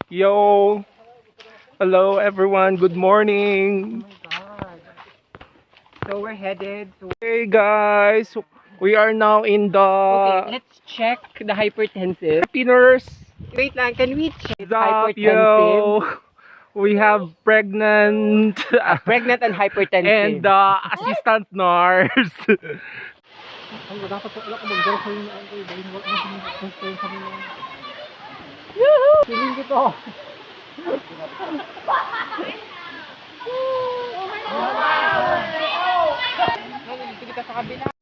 Yo, hello everyone. Good morning. So we're headed to... Hey guys, we are now in the Okay, let's check the hypertensive. Pinners. Wait lang, can we check Up, hypertensive? yo. We have pregnant Pregnant and hypertensive. and assistant nurse. Feeling ko to. Dito kita sa kabila.